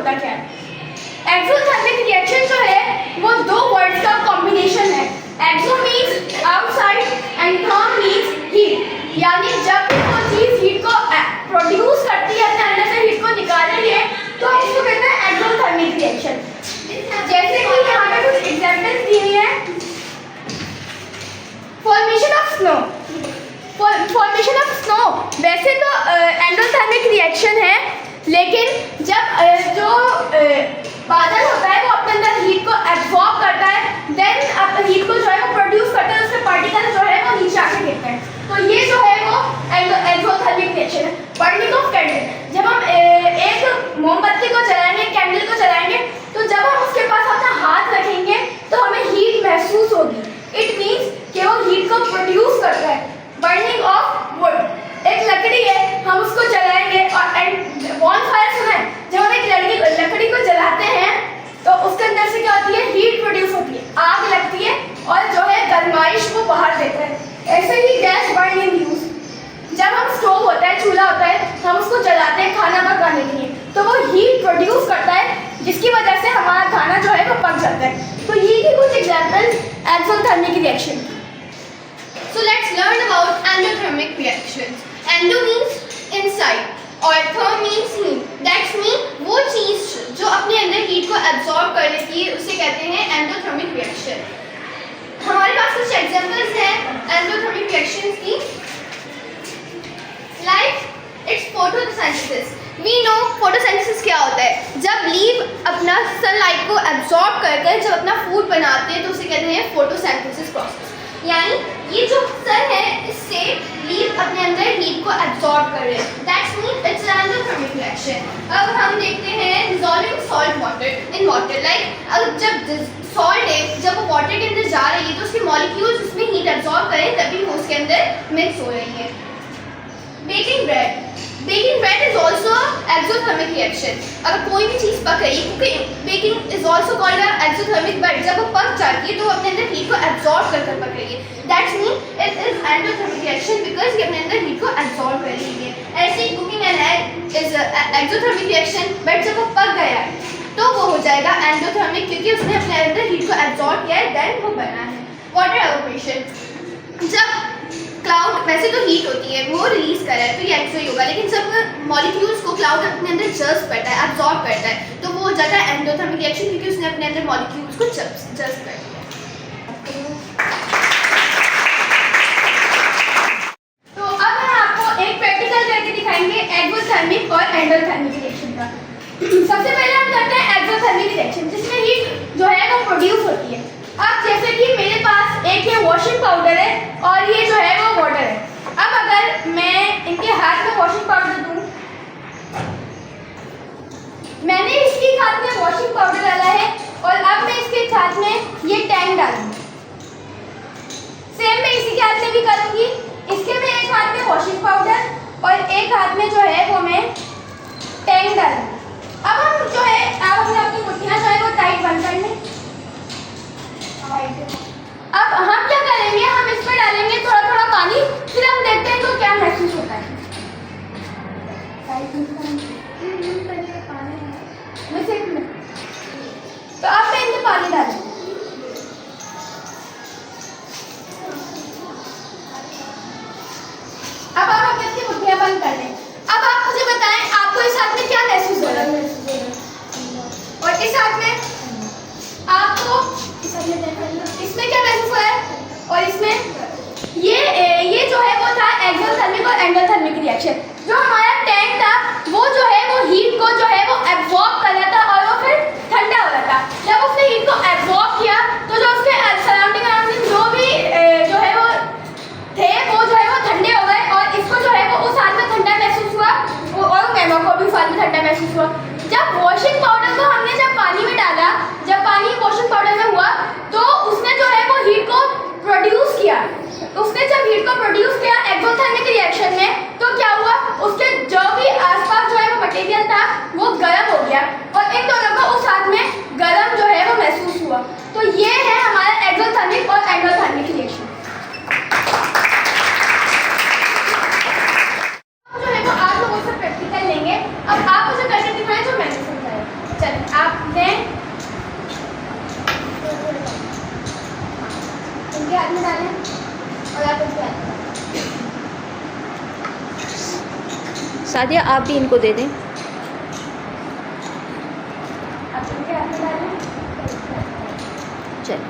होता क्या है। एक्सोथर्मिक रिएक्शन जो है वो दो वर्ड्स का कॉम्बिनेशन है। Exo means outside and therm means heat, यानी जब भी कोई चीज़ हीट को प्रोड्यूस करती है, अपने अंदर से हीट को निकालती है, तो हम इसको कहते हैं एक्सोथर्मिक रिएक्शन। जैसे कि यहाँ पे कुछ एग्जांपल्स दी हुई हैं। Formation of snow, formation of snow वैसे तो एंडोथर्मिक रिएक्शन है, लेकिन जब जो बादल होता है वो अपने अंदर हीट को एब्जॉर्ब करता है, देन हीट को जो है वो प्रोड्यूस करता है, उसके पार्टिकल जो है वो नीचे आके गिरते हैं, तो ये जो है वो एक्सोथर्मिक रिएक्शन है। बर्निंग ऑफ कैंडल, जब हम एक मोमबत्ती को जलाएंगे, कैंडल को जलाएंगे, तो जब हम उसके पास अपना हाथ रखेंगे तो हमें हीट महसूस होगी। इट मीन्स कि वो हीट को प्रोड्यूस करता है। बर्निंग ऑफ वुड, एक लकड़ी है, हम उसको जलाएंगे और बॉनफायर सुना है, जब हम एक लकड़ी को जलाते हैं तो उसके अंदर से क्या होती है, हीट प्रोड्यूस होती है, आग लगती है और जो है गर्माइश को बाहर देता है। ऐसे ही गैस बर्न इन यूज, जब हम स्टोव होता है, चूल्हा होता है, हम उसको जलाते हैं खाना पकाने के लिए, तो वो हीट प्रोड्यूस करता है, जिसकी वजह से हमारा खाना जो है वो पक जाता है। तो ये भी कुछ examples exothermic reaction. So let's learn about endothermic reactions. Endo means inside और therm means heat. That's mean वो चीज़ जो अपने अंदर हीट को एब्जॉर्ब कर लेती है उसे कहते हैं endothermic reaction. हमारे पास कुछ एग्जांपल्स हैं endothermic reactions की, like it's photosynthesis. We know photosynthesis क्या होता है। जब लीव अपना सनलाइट को एब्जॉर्ब करके जब अपना फूड बनाते हैं तो उसे कहते हैं photosynthesis process। यानी ये जो सन है इससे लीव अपने अंदर हीट को एब्जॉर्ब कर रहे हैं। That's mean it's an endothermic reaction. अब हम देखते हैं dissolving salt water in water, like अब जब सॉल्ट है, जब वो वाटर के अंदर जा रही है तो उसके मॉलिक्यूल्स उसमें हीट एब्जॉर्ब करें तभी वो उसके अंदर मिक्स हो रही है। Baking bread, baking bread is also exothermic reaction. अगर कोई भी चीज़ पक रही है, क्योंकि baking is also called exothermic, but जब वो पक जाती है तो वो अपने अंदर हीट को एब्जॉर्ब कर पक रही है। That's mean it is endothermic reaction because ये अपने अंदर हीट को एब्जॉर्ब कर रही है। ऐसे ही cooking an egg is exothermic reaction, but जब वो पक गया है तो वो हो जाएगा एंडोथर्मिक, क्योंकि उसने अपने अंदर हीट को एब्जॉर्ब किया है, देन वो बना है। वाटर एवोपोरेशन, जब क्लाउड वैसे तो हीट होती है वो रिलीज कर रहा है तो ये एक्सो ही होगा, लेकिन जब मॉलिक्यूल्स को क्लाउड अपने अंदर जज्ब करता है, एब्जॉर्ब करता है, तो वो हो जाता है एंडोथर्मिक रिएक्शन, क्योंकि उसने अपने अंदर मॉलिक्यूल्स को जज्ब कर दिया। तो अब हम आपको एक प्रैक्टिकल करके दिखाएंगे एक्सोथर्मिक और एंडोथर्मिक रिएक्शन का। सबसे पहले हम करते हैं एक्सोथर्मिक रिएक्शन, जिसमें हीट जो है वो प्रोड्यूस होती है। अब जैसे कि मेरे पास एक ये वॉशिंग पाउडर है और ये जो है वो वाटर है। अब अगर मैं इनके हाथ में वॉशिंग पाउडर दूं, मैंने इसके हाथ में वॉशिंग पाउडर डाला है और अब मैं इसके हाथ में ये टैंक डालूंगी। सेम मैं इसी के हाथ में भी करूंगी। इसके में एक हाथ में वॉशिंग पाउडर और एक हाथ में जो है वो मैं टैंक डालूंगी। अब हम जो है अपनी मुट्ठियाँ जो है वो टाइट बंद कर लें। अब हम क्या करेंगे, हम इसमें डालेंगे थोड़ा थोड़ा पानी, फिर हम देखते हैं तो क्या महसूस होता है। तो अब मैं इनमें पानी डालूंगी। अब आप अपनी मुट्ठियाँ बंद कर लें। अब आप मुझे बताएं आपको इस हाथ में क्या महसूस हो रहा है और इस हाथ में आपको इसमें क्या महसूस हो रहा है और इसमें ये जो है वो था एक्सोथर्मिक और एंडोथर्मिक रिएक्शन। जो हमारा टैंक था वो जो है वो हीट को जो है वो एब्जॉर्ब कर रहा था और वो फिर ठंडा हो रहा था। जब उसने हीट को एब्जॉर्ब किया तो जो उसके सराउंडिंग जो भी जो है वो थे वो जो है वो ठंडे हो गए और इसको जो है वो उस हाथ में ठंडा महसूस हुआ और मैमा को भी उस हाथ में ठंडा महसूस हुआ। जब वॉशिंग पाउडर को हमने जब पानी में डाला, जब पानी वॉशिंग पाउडर में हुआ तो उसने जो है वो हीट को प्रोड्यूस किया। उसने जब हीट को प्रोड्यूस किया एक्सोथर्मिक रिएक्शन में, तो क्या हुआ, उसके जो भी आसपास जो है वो मटेरियल था वो गर्म हो गया और इन दोनों को उस हाथ में गर्म जो है वो महसूस हुआ। हाथ में डालें और आप इनके हाथ में डालें। सादिया आप भी इनको दे दें। आप इनके हाथ में डालें। चल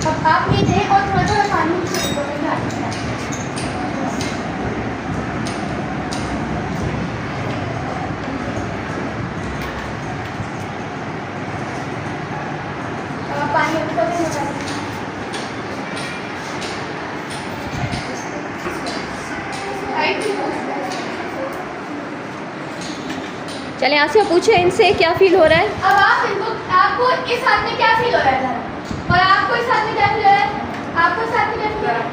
अब आप ये दें और थोड़ा थोड़ा पानी छिड़को इनके हाथ में डालें। अब आप पानी ऊपर से निकालें। चलें आसिया पूछे इनसे क्या फील हो रहा है। अब आप इनको आपको इस हाथ में क्या फील हो रहा है ज़रा? और आपको इस हाथ में क्या फील हो रहा है? आपको इस हाथ में क्या फील हो रहा है?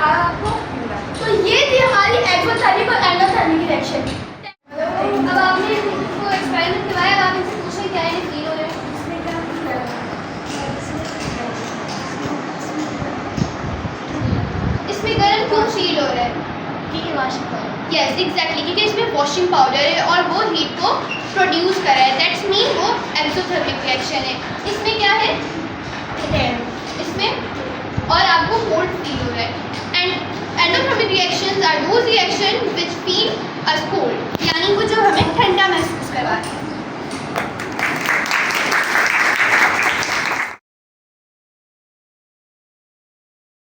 आपको तो ये थी हमारी एक्सोथर्मिक और एंडोथर्मिक रिएक्शन। अब आपने इनको एक्सपेरिमेंट करवाया, अब आप इनसे पूछें क्या इन्हें फील हो रहा है। इसमें गर्म क्यों फील हो रहा है? क्योंकि वाशिंग यस एग्जैक्टली, क्योंकि इसमें वॉशिंग पाउडर है और वो हीट को प्रोड्यूस कर रहा है। दैट्स मीन वो एक्सोथर्मिक रिएक्शन है। इसमें क्या है? इसमें और आपको कोल्ड फील हो रहा है। And endothermic reactions are those reaction which feel us cold.